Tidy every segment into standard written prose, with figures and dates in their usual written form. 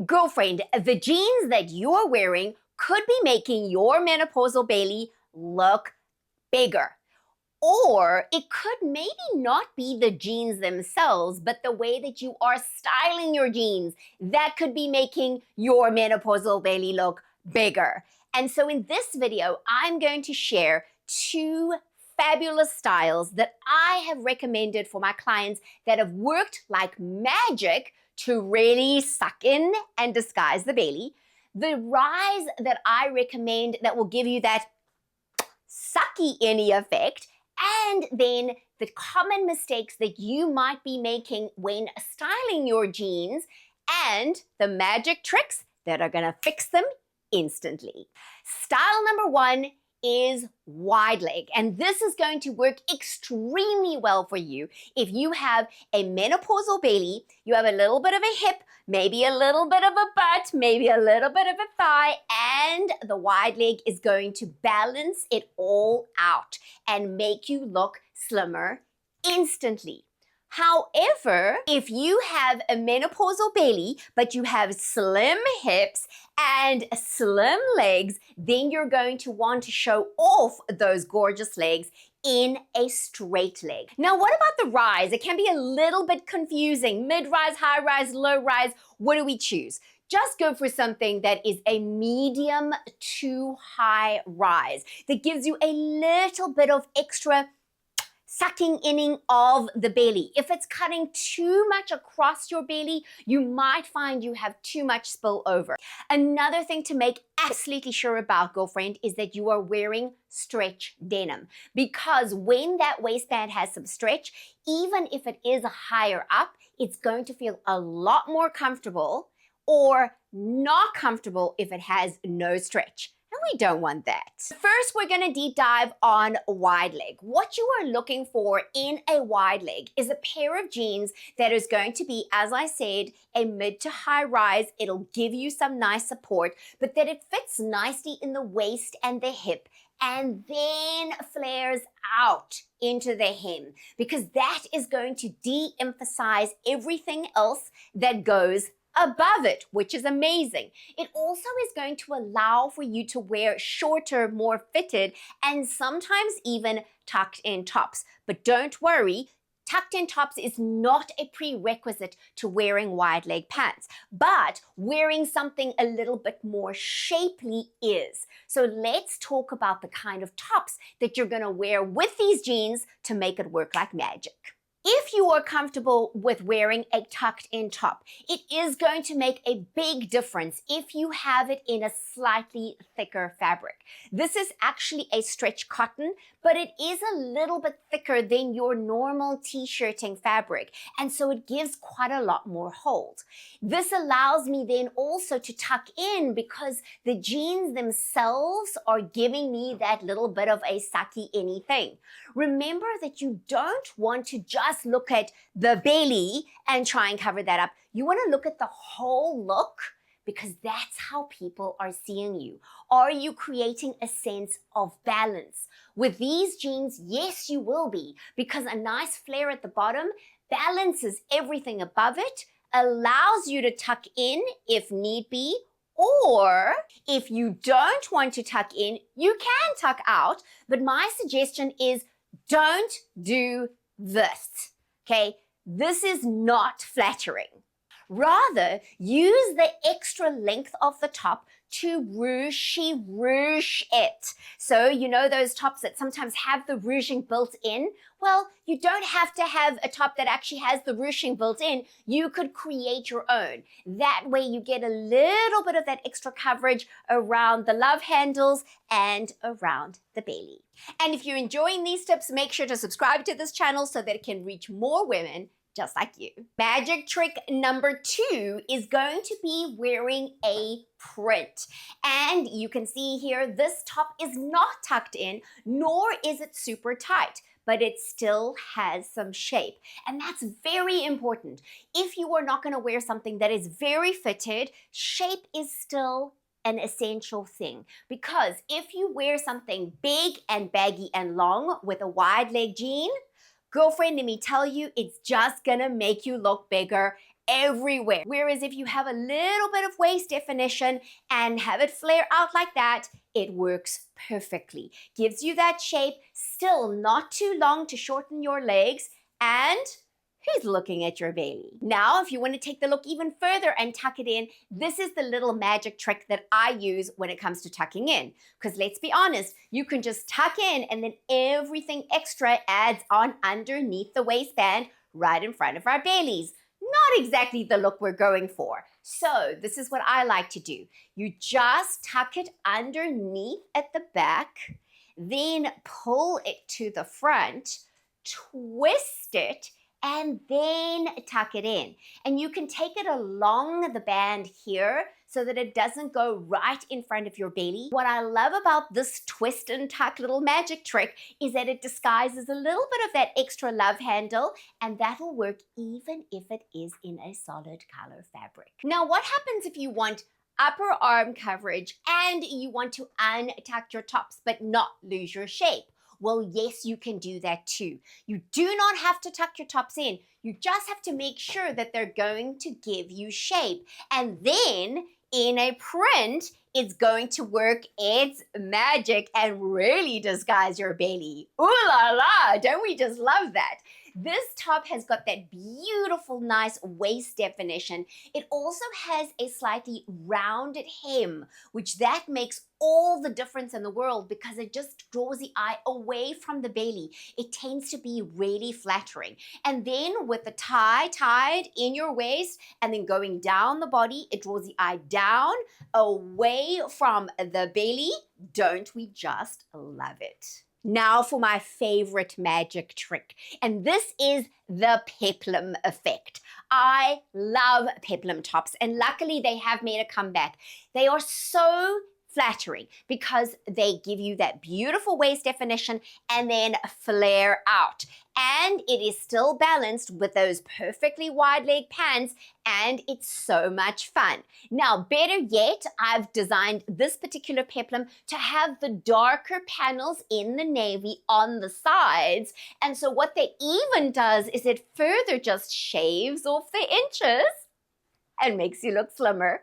Girlfriend, the jeans that you're wearing could be making your menopausal belly look bigger. Or it could maybe not be the jeans themselves, but the way that you are styling your jeans. That could be making your menopausal belly look bigger. And so in this video, I'm going to share 2 fabulous styles that I have recommended for my clients that have worked like magic to really suck in and disguise the belly. The rise that I recommend that will give you that sucky inny effect, and then the common mistakes that you might be making when styling your jeans, and the magic tricks that are gonna fix them instantly. Style number 1 is wide leg, and this is going to work extremely well for you if you have a menopausal belly, you have a little bit of a hip, maybe a little bit of a butt, maybe a little bit of a thigh, and the wide leg is going to balance it all out and make you look slimmer instantly. However, if you have a menopausal belly, but you have slim hips and slim legs, then you're going to want to show off those gorgeous legs in a straight leg. Now, what about the rise? It can be a little bit confusing. Mid-rise, high-rise, low-rise. What do we choose? Just go for something that is a medium to high rise that gives you a little bit of extra sucking inning of the belly. If it's cutting too much across your belly, you might find you have too much spill over. Another thing to make absolutely sure about, girlfriend, is that you are wearing stretch denim, because when that waistband has some stretch, even if it is higher up, it's going to feel a lot more comfortable, or not comfortable if it has no stretch. And we don't want that. First, we're gonna deep dive on wide leg. What you are looking for in a wide leg is a pair of jeans that is going to be, as I said, a mid to high rise. It'll give you some nice support, but that it fits nicely in the waist and the hip, and then flares out into the hem, because that is going to de-emphasize everything else that goes above it, which is amazing. It also is going to allow for you to wear shorter, more fitted, and sometimes even tucked in tops. But don't worry, tucked in tops is not a prerequisite to wearing wide leg pants, but wearing something a little bit more shapely is. So let's talk about the kind of tops that you're gonna wear with these jeans to make it work like magic. If you are comfortable with wearing a tucked in top, it is going to make a big difference if you have it in a slightly thicker fabric. This is actually a stretch cotton, but it is a little bit thicker than your normal t-shirting fabric, and so it gives quite a lot more hold. This allows me then also to tuck in, because the jeans themselves are giving me that little bit of a sucky anything. Remember that you don't want to just look at the belly and try and cover that up. You want to look at the whole look, because that's how people are seeing you. Are you creating a sense of balance? With these jeans, yes, you will be, because a nice flare at the bottom balances everything above it, allows you to tuck in if need be, or if you don't want to tuck in, you can tuck out, but my suggestion is don't do this, okay? This is not flattering. Rather, use the extra length of the top to ruche it. So, you know those tops that sometimes have the ruching built in? Well, you don't have to have a top that actually has the ruching built in. You could create your own. That way you get a little bit of that extra coverage around the love handles and around the belly. And if you're enjoying these tips, make sure to subscribe to this channel so that it can reach more women just like you. Magic trick number 2 is going to be wearing a print. And you can see here, this top is not tucked in, nor is it super tight, but it still has some shape. And that's very important. If you are not gonna wear something that is very fitted, shape is still an essential thing, because if you wear something big and baggy and long with a wide leg jean, girlfriend, let me tell you, it's just gonna make you look bigger everywhere. Whereas if you have a little bit of waist definition and have it flare out like that, it works perfectly. Gives you that shape, still not too long to shorten your legs, and who's looking at your belly? Now, if you want to take the look even further and tuck it in, this is the little magic trick that I use when it comes to tucking in. Because let's be honest, you can just tuck in and then everything extra adds on underneath the waistband right in front of our bellies. Not exactly the look we're going for. So this is what I like to do. You just tuck it underneath at the back, then pull it to the front, twist it, and then tuck it in. And you can take it along the band here so that it doesn't go right in front of your belly. What I love about this twist and tuck little magic trick is that it disguises a little bit of that extra love handle, and that'll work even if it is in a solid color fabric. Now, what happens if you want upper arm coverage and you want to untuck your tops but not lose your shape? Well, yes, you can do that too. You do not have to tuck your tops in. You just have to make sure that they're going to give you shape. And then in a print, it's going to work its magic and really disguise your belly. Ooh la la, don't we just love that? This top has got that beautiful, nice waist definition. It also has a slightly rounded hem, which that makes all the difference in the world because it just draws the eye away from the belly. It tends to be really flattering. And then with the tie tied in your waist and then going down the body, it draws the eye down, away from the belly. Don't we just love it? Now for my favorite magic trick, and this is the peplum effect. I love peplum tops, and luckily they have made a comeback. They are so flattering because they give you that beautiful waist definition and then flare out. And it is still balanced with those perfectly wide leg pants, and it's so much fun. Now, better yet, I've designed this particular peplum to have the darker panels in the navy on the sides. And so what that even does is it further just shaves off the inches and makes you look slimmer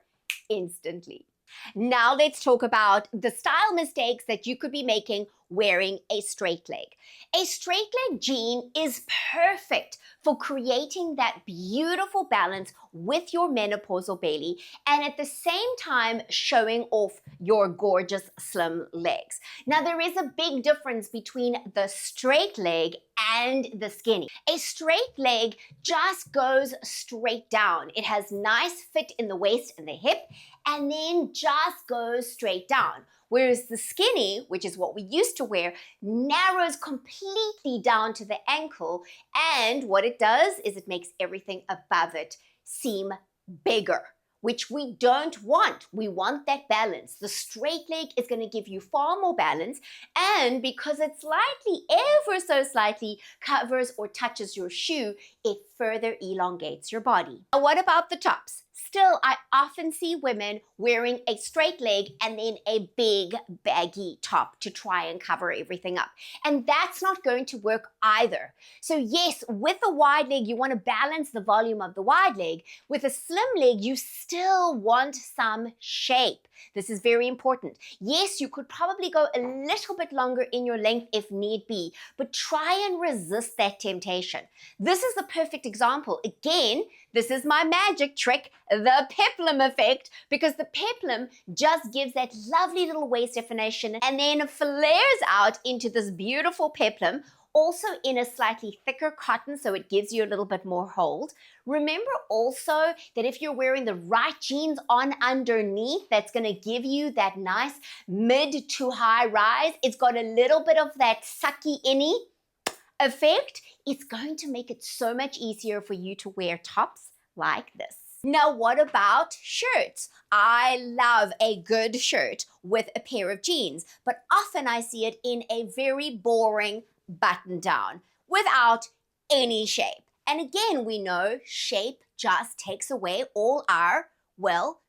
instantly. Now let's talk about the style mistakes that you could be making wearing a straight leg. A straight leg jean is perfect for creating that beautiful balance with your menopausal belly and at the same time showing off your gorgeous slim legs. Now there is a big difference between the straight leg and the skinny. A straight leg just goes straight down. It has nice fit in the waist and the hip and then just goes straight down. Whereas the skinny, which is what we used to wear, narrows completely down to the ankle, and what it does is it makes everything above it seem bigger, which we don't want. We want that balance. The straight leg is going to give you far more balance, and because it slightly, ever so slightly, covers or touches your shoe, it further elongates your body. Now, what about the tops? Still, I often see women wearing a straight leg and then a big baggy top to try and cover everything up. And that's not going to work either. So yes, with a wide leg, you want to balance the volume of the wide leg. With a slim leg, you still want some shape. This is very important. Yes, you could probably go a little bit longer in your length if need be, but try and resist that temptation. This is the perfect example. Again, this is my magic trick, the peplum effect, because the peplum just gives that lovely little waist definition and then flares out into this beautiful peplum, also in a slightly thicker cotton, so it gives you a little bit more hold. Remember also that if you're wearing the right jeans on underneath, that's going to give you that nice mid to high rise. It's got a little bit of that sucky innie effect. It's going to make it so much easier for you to wear tops like this. Now, what about shirts? I love a good shirt with a pair of jeans, but often I see it in a very boring button down without any shape. And again, we know shape just takes away all our, well,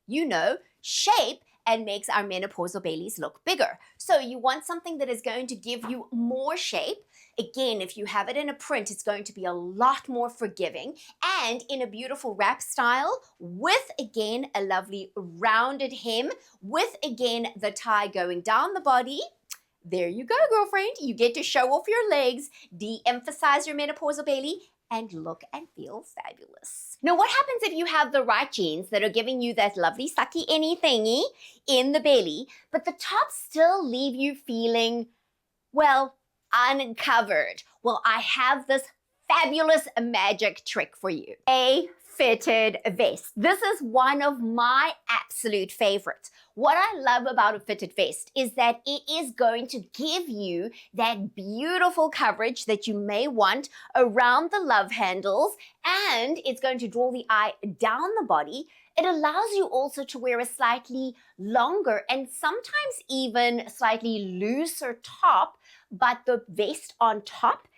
shape and makes our menopausal bellies look bigger. So you want something that is going to give you more shape. Again, if you have it in a print, it's going to be a lot more forgiving, and in a beautiful wrap style with, again, a lovely rounded hem with, again, the tie going down the body. There you go, girlfriend. You get to show off your legs, de-emphasize your menopausal belly, and look and feel fabulous. Now, what happens if you have the right jeans that are giving you that lovely sucky any thingy in the belly, but the tops still leave you feeling, well, uncovered? Well, I have this fabulous magic trick for you. A fitted vest. This is one of my absolute favorites. What I love about a fitted vest is that it is going to give you that beautiful coverage that you may want around the love handles, and it's going to draw the eye down the body. It allows you also to wear a slightly longer and sometimes even slightly looser top, but the vest on top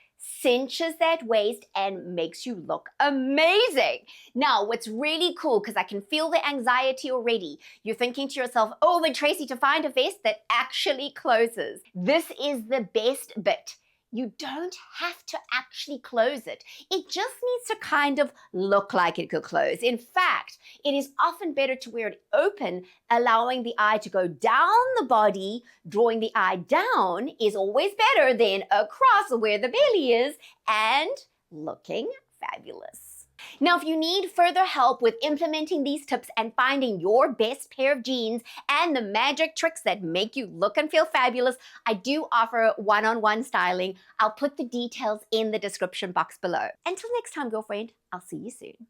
cinches that waist and makes you look amazing. Now, what's really cool, because I can feel the anxiety already, you're thinking to yourself, oh, but Tracy, to find a vest that actually closes. This is the best bit. You don't have to actually close it. It just needs to kind of look like it could close. In fact, it is often better to wear it open, allowing the eye to go down the body. Drawing the eye down is always better than across where the belly is, and looking fabulous. Now, if you need further help with implementing these tips and finding your best pair of jeans and the magic tricks that make you look and feel fabulous, I do offer one-on-one styling. I'll put the details in the description box below. Until next time, girlfriend, I'll see you soon.